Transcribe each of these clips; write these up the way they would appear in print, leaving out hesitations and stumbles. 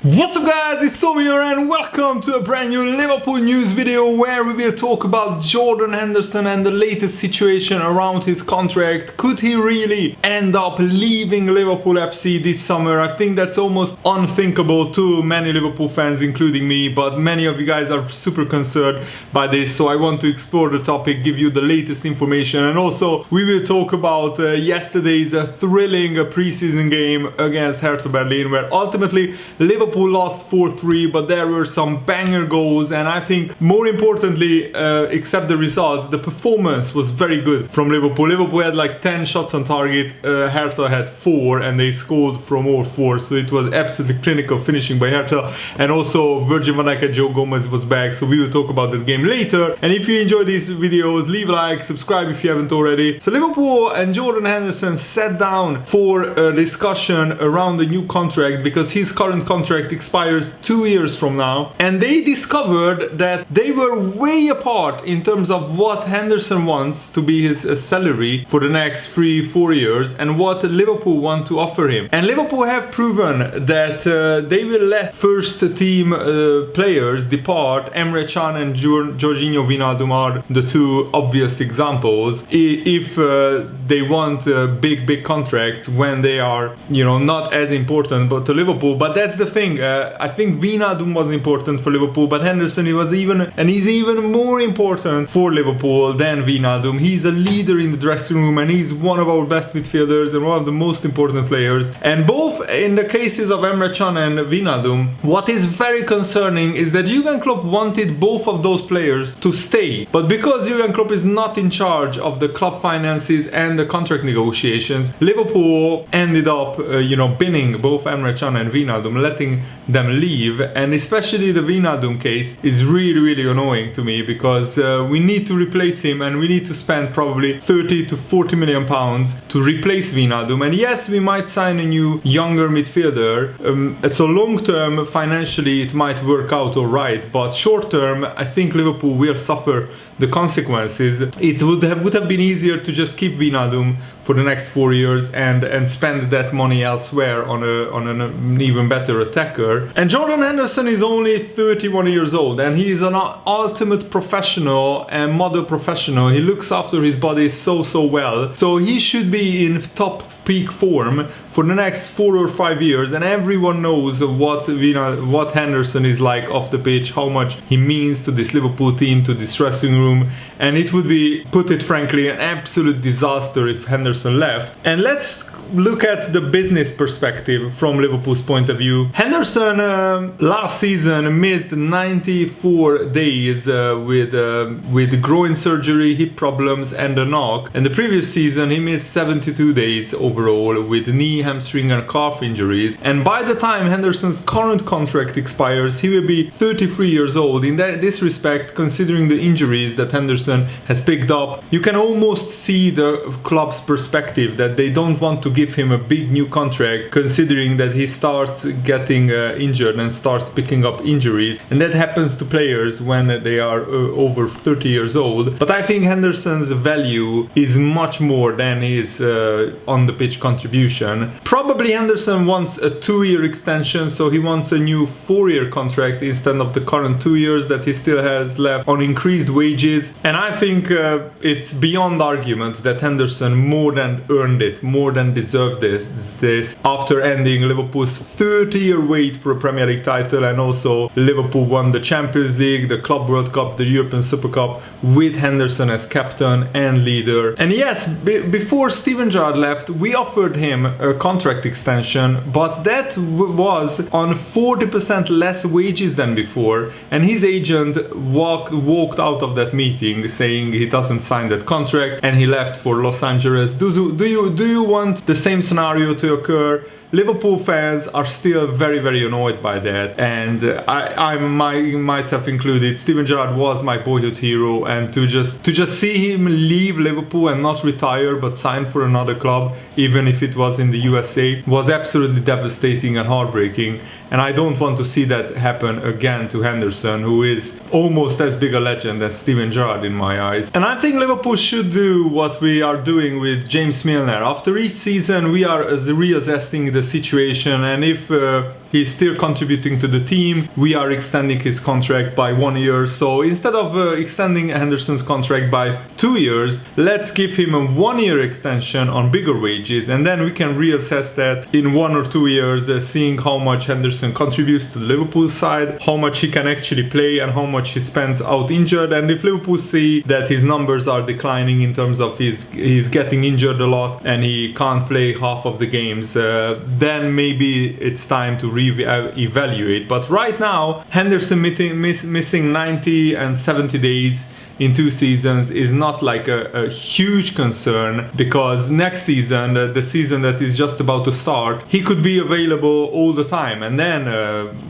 What's up guys, it's Tommy here and welcome to a brand new Liverpool news video where we will talk about Jordan Henderson and the latest situation around his contract. Could he really end up leaving Liverpool FC this summer? I think that's almost unthinkable to many Liverpool fans, including me, but many of you guys are super concerned by this, so I want to explore the topic, give you the latest information, and also we will talk about yesterday's thrilling preseason game against Hertha Berlin, where ultimately Liverpool lost 4-3, but there were some banger goals, and I think more importantly, except the result, the performance was very good from Liverpool. Liverpool had like 10 shots on target, Hertha had 4, and they scored from all 4, so it was absolutely clinical finishing by Hertha. And also Virgil van Dijk and Joe Gomez was back, so we will talk about that game later. And if you enjoy these videos, leave a like, subscribe if you haven't already. So Liverpool and Jordan Henderson sat down for a discussion around the new contract, because his current contract expires 2 years from now, and they discovered that they were way apart in terms of what Henderson wants to be his salary for the next 3-4 years and what Liverpool want to offer him. And Liverpool have proven that they will let first team players depart. Emre Can and Jorginho Wijnaldum are the two obvious examples if they want big contracts when they are, you know, not as important but to Liverpool. But that's the thing, I think Wijnaldum was important for Liverpool, but Henderson he's even more important for Liverpool than Wijnaldum. He's a leader in the dressing room and he's one of our best midfielders and one of the most important players. And both in the cases of Emre Can and Wijnaldum, what is very concerning is that Jurgen Klopp wanted both of those players to stay, but because Jurgen Klopp is not in charge of the club finances and the contract negotiations, Liverpool ended up binning both Emre Can and Wijnaldum, letting them leave. And especially the Wijnaldum case is really annoying to me, because we need to replace him and we need to spend probably 30 to 40 million pounds to replace Wijnaldum. And yes, we might sign a new younger midfielder, so long term financially it might work out alright, but short term I think Liverpool will suffer the consequences. It would have been easier to just keep Wijnaldum for the next 4 years and spend that money elsewhere on an even better attacker. And Jordan Henderson is only 31 years old and he is an ultimate professional and model professional. He looks after his body so well, so he should be in top peak form for the next 4 or 5 years, and everyone knows what Henderson is like off the pitch, how much he means to this Liverpool team, to this dressing room, and it would be, put it frankly, an absolute disaster if Henderson left. And let's look at the business perspective from Liverpool's point of view. Henderson last season missed 94 days with groin surgery, hip problems and a knock, and the previous season he missed 72 days overall with knee, hamstring and calf injuries. And by the time Henderson's current contract expires, he will be 33 years old. In this respect, considering the injuries that Henderson has picked up, you can almost see the club's perspective, that they don't want to give him a big new contract, considering that he starts getting injured and starts picking up injuries, and that happens to players when they are over 30 years old. But I think Henderson's value is much more than his on the pitch contribution. Probably Henderson wants a 2-year extension, so he wants a new 4-year contract instead of the current 2 years that he still has left on increased wages. And I think it's beyond argument that Henderson more than earned it, more than deserved this after ending Liverpool's 30-year wait for a Premier League title. And also Liverpool won the Champions League, the Club World Cup, the European Super Cup with Henderson as captain and leader. And yes, before Steven Gerrard left, we offered him a contract extension, but that was on 40% less wages than before, and his agent walked out of that meeting saying he doesn't sign that contract, and he left for Los Angeles. Do you want the same scenario to occur? Liverpool fans are still very annoyed by that, and I myself included. Steven Gerrard was my boyhood hero, and to just see him leave Liverpool and not retire but sign for another club, even if it was in the USA, was absolutely devastating and heartbreaking. And I don't want to see that happen again to Henderson, who is almost as big a legend as Steven Gerrard in my eyes. And I think Liverpool should do what we are doing with James Milner. After each season, we are reassessing the situation, and if he's still contributing to the team, we are extending his contract by 1 year. So instead of extending Henderson's contract by 2 years, let's give him a 1 year extension on bigger wages, and then we can reassess that in 1 or 2 years, seeing how much Henderson contributes to the Liverpool side, how much he can actually play, and how much he spends out injured. And if Liverpool see that his numbers are declining in terms of he's getting injured a lot and he can't play half of the games, then maybe it's time to evaluate. But right now, Henderson missing 90 and 70 days in 2 seasons is not like a huge concern, because next season, the season that is just about to start, he could be available all the time, and then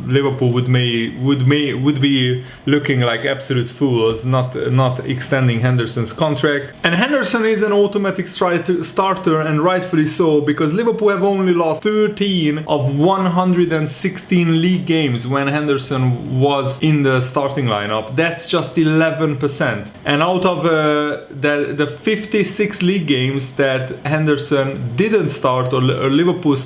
Liverpool would be looking like absolute fools not extending Henderson's contract. And Henderson is an automatic starter, and rightfully so, because Liverpool have only lost 13 of 116 league games when Henderson was in the starting lineup. That's just 11%. And out of the 56 league games that Henderson didn't start, or Liverpool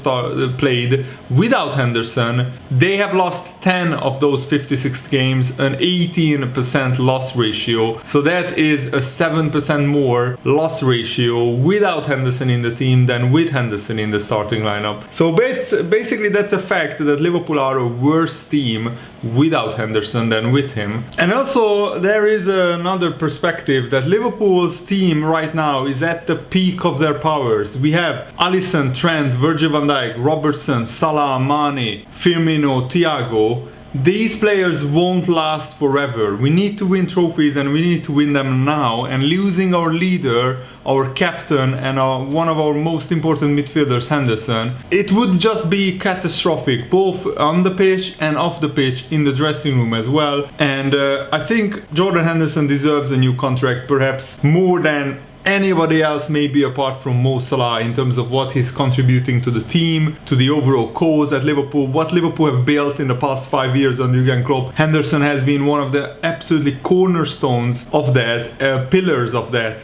played without Henderson, they have lost 10 of those 56 games, an 18% loss ratio. So that is a 7% more loss ratio without Henderson in the team than with Henderson in the starting lineup. So basically that's a fact, that Liverpool are a worse team without Henderson than with him. And also there is another perspective, that Liverpool's team right now is at the peak of their powers. We have Alisson, Trent, Virgil van Dijk, Robertson, Salah, Mane, Firmino, Thiago. These players won't last forever. We need to win trophies, and we need to win them now. And losing our leader, our captain, and one of our most important midfielders, Henderson, it would just be catastrophic, both on the pitch and off the pitch, in the dressing room as well. And I think Jordan Henderson deserves a new contract, perhaps more than anybody else, maybe apart from Mo Salah, in terms of what he's contributing to the team, to the overall cause at Liverpool, what Liverpool have built in the past 5 years under Jurgen Klopp. Henderson has been one of the absolutely cornerstones of that, pillars of that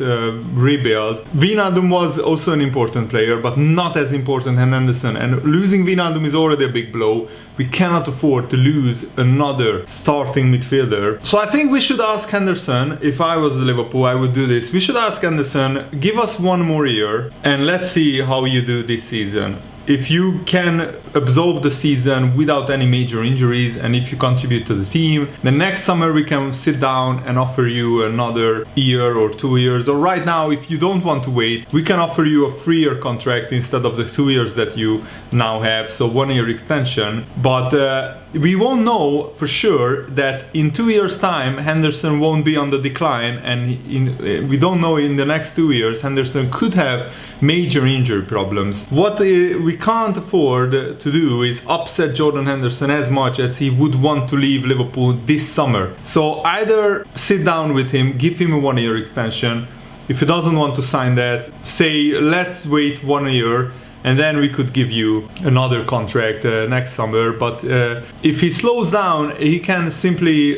rebuild. Wijnaldum was also an important player, but not as important as Henderson, and losing Wijnaldum is already a big blow. We cannot afford to lose another starting midfielder. So I think we should ask Henderson, if I was Liverpool, I would do this. We should ask Henderson, give us 1 more year and let's see how you do this season. If you can absolve the season without any major injuries, and if you contribute to the team, then next summer we can sit down and offer you another year or 2 years. Or right now, if you don't want to wait, we can offer you a 3-year contract instead of the 2 years that you now have, so 1 year extension. But we won't know for sure that in 2 years' time Henderson won't be on the decline, and we don't know in the next 2 years Henderson could have major injury problems. What we can't afford to do is upset Jordan Henderson as much as he would want to leave Liverpool this summer. So either sit down with him, give him a 1 year extension. If he doesn't want to sign that, say let's wait 1 year, and then we could give you another contract next summer. But if he slows down, he can simply,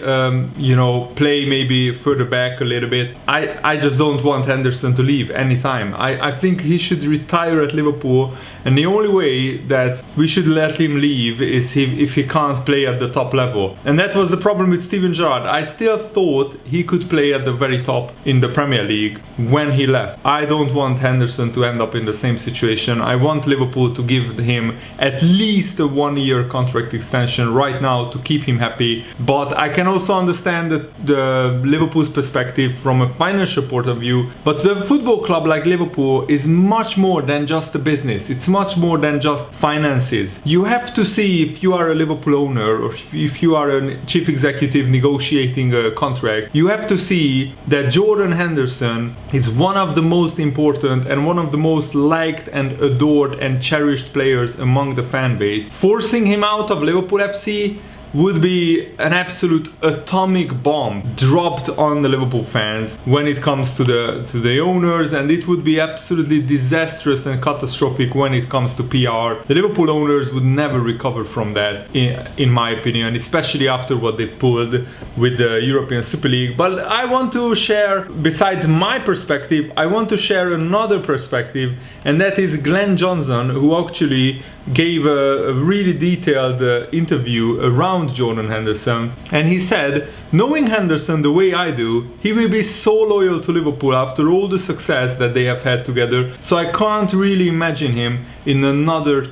play maybe further back a little bit. I just don't want Henderson to leave anytime. I think he should retire at Liverpool, and the only way that we should let him leave is if he can't play at the top level. And that was the problem with Steven Gerrard. I still thought he could play at the very top in the Premier League when he left. I don't want Henderson to end up in the same situation. I want Liverpool to give him at least a 1 year contract extension right now to keep him happy. But I can also understand the Liverpool's perspective from a financial point of view. But the football club like Liverpool is much more than just a business. It's much more than just finances. You have to see, if you are a Liverpool owner or if you are a chief executive negotiating a contract, you have to see that Jordan Henderson is one of the most important and one of the most liked and adored and cherished players among the fan base. Forcing him out of Liverpool FC, would be an absolute atomic bomb dropped on the Liverpool fans when it comes to the owners, and it would be absolutely disastrous and catastrophic when it comes to PR. The Liverpool owners would never recover from that, in my opinion, especially after what they pulled with the European Super League. But I want to share, besides my perspective, I want to share another perspective, and that is Glenn Johnson, who actually gave a really detailed interview around Jordan Henderson, and he said, knowing Henderson the way I do, he will be so loyal to Liverpool after all the success that they have had together, so I can't really imagine him in another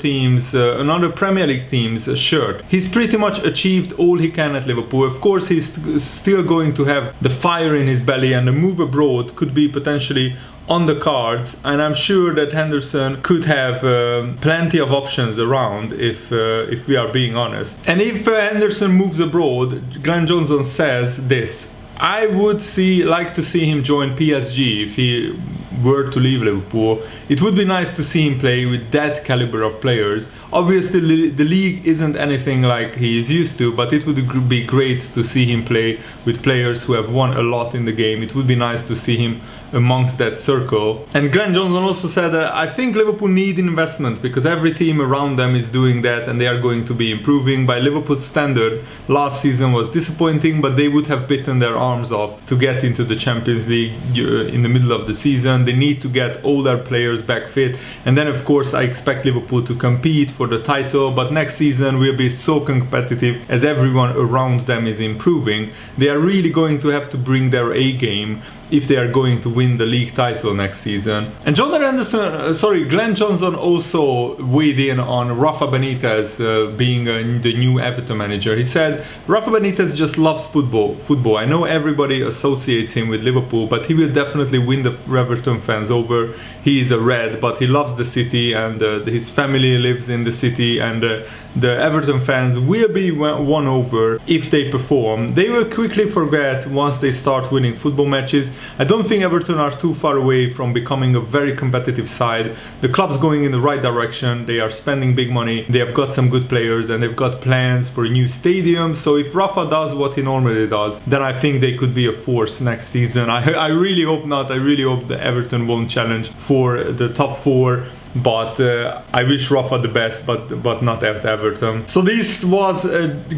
Premier League team's shirt. He's pretty much achieved all he can at Liverpool. Of course, he's still going to have the fire in his belly, and the move abroad could be potentially on the cards, and I'm sure that Henderson could have plenty of options around if we are being honest. And if Henderson moves abroad, Glenn Johnson says this: I would like to see him join PSG if he were to leave Liverpool. It would be nice to see him play with that caliber of players. Obviously the league isn't anything like he is used to, but it would be great to see him play with players who have won a lot in the game. It would be nice to see him amongst that circle. And Glenn Johnson also said, I think Liverpool need investment because every team around them is doing that and they are going to be improving. By Liverpool's standard, last season was disappointing, but they would have bitten their arms off to get into the Champions League in the middle of the season. They need to get all their players back fit, and then of course I expect Liverpool to compete for the title, but next season will be so competitive as everyone around them is improving. They are really going to have to bring their A game if they are going to win the league title next season. And Glenn Johnson also weighed in on Rafa Benitez being the new Everton manager. He said, Rafa Benitez just loves football. I know everybody associates him with Liverpool, but he will definitely win the Everton fans over. He is a Red, but he loves the city, and his family lives in the city, and the Everton fans will be won over if they perform. They will quickly forget once they start winning football matches. I don't think Everton are too far away from becoming a very competitive side. The club's going in the right direction. They are spending big money. They have got some good players, and they've got plans for a new stadium. So if Rafa does what he normally does, then I think they could be a force next season. I really hope not. I really hope that Everton won't challenge for the top 4. But I wish Rafa the best, but not at Everton. So this was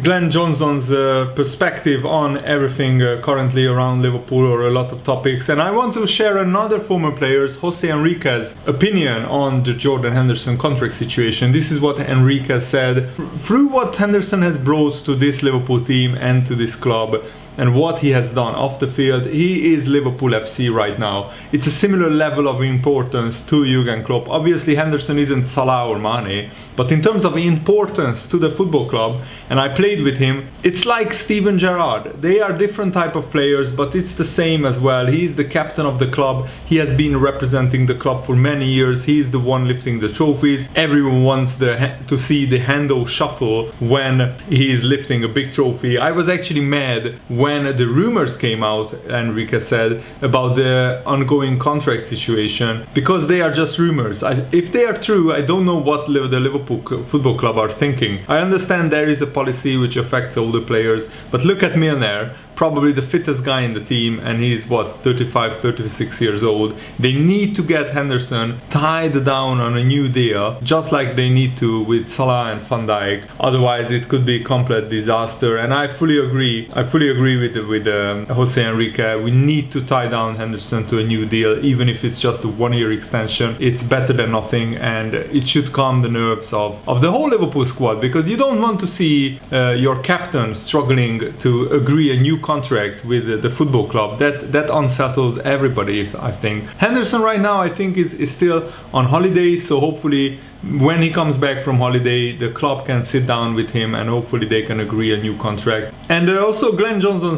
Glenn Johnson's perspective on everything currently around Liverpool, or a lot of topics. And I want to share another former player's, Jose Enrique's, opinion on the Jordan Henderson contract situation. This is what Enrique said. Through what Henderson has brought to this Liverpool team and to this club, and what he has done off the field, he is Liverpool FC right now. It's a similar level of importance to Jurgen Klopp. Obviously Henderson isn't Salah or Mane, but in terms of importance to the football club, and I played with him, it's like Steven Gerrard. They are different type of players, but it's the same as well. He is the captain of the club. He has been representing the club for many years. He is the one lifting the trophies. Everyone wants to see the handle shuffle when he is lifting a big trophy. I was actually mad when the rumors came out, Enrique said, about the ongoing contract situation, because they are just rumors. If they are true, I don't know what the Liverpool Football Club are thinking. I understand there is a policy which affects all the players, but look at Milner, probably the fittest guy in the team, and he's 35, 36 years old. They need to get Henderson tied down on a new deal, just like they need to with Salah and Van Dijk. Otherwise it could be a complete disaster, and I fully agree with Jose Enrique. We need to tie down Henderson to a new deal, even if it's just a 1-year extension. It's better than nothing, and it should calm the nerves of the whole Liverpool squad, because you don't want to see your captain struggling to agree a new contract with the football club. That unsettles everybody, I think. Henderson right now, I think, is still on holiday, so hopefully when he comes back from holiday, the club can sit down with him and hopefully they can agree a new contract. And also Glenn Johnson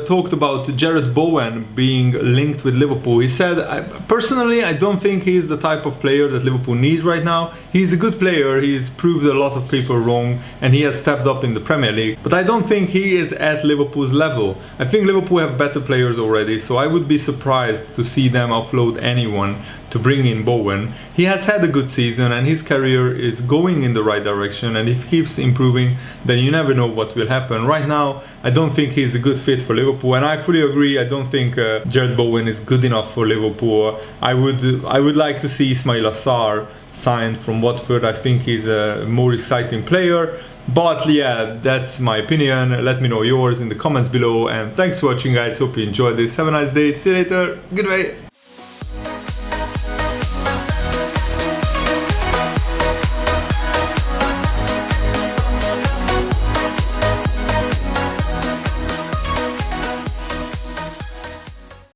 talked about Jarrod Bowen being linked with Liverpool. He said, personally, I don't think he is the type of player that Liverpool needs right now. He's a good player, he's proved a lot of people wrong, and he has stepped up in the Premier League, but I don't think he is at Liverpool's level. I think Liverpool have better players already, so I would be surprised to see them offload anyone to bring in Bowen. He has had a good season and his career is going in the right direction, and if he keeps improving, then you never know what will happen. Right now, I don't think he's a good fit for Liverpool, and I fully agree. I don't think Jared Bowen is good enough for Liverpool. I would like to see Ismail Assar signed from Watford. I think he's a more exciting player. But yeah, that's my opinion. Let me know yours in the comments below, and thanks for watching, guys. Hope you enjoyed this. Have a nice day. See you later. Goodbye.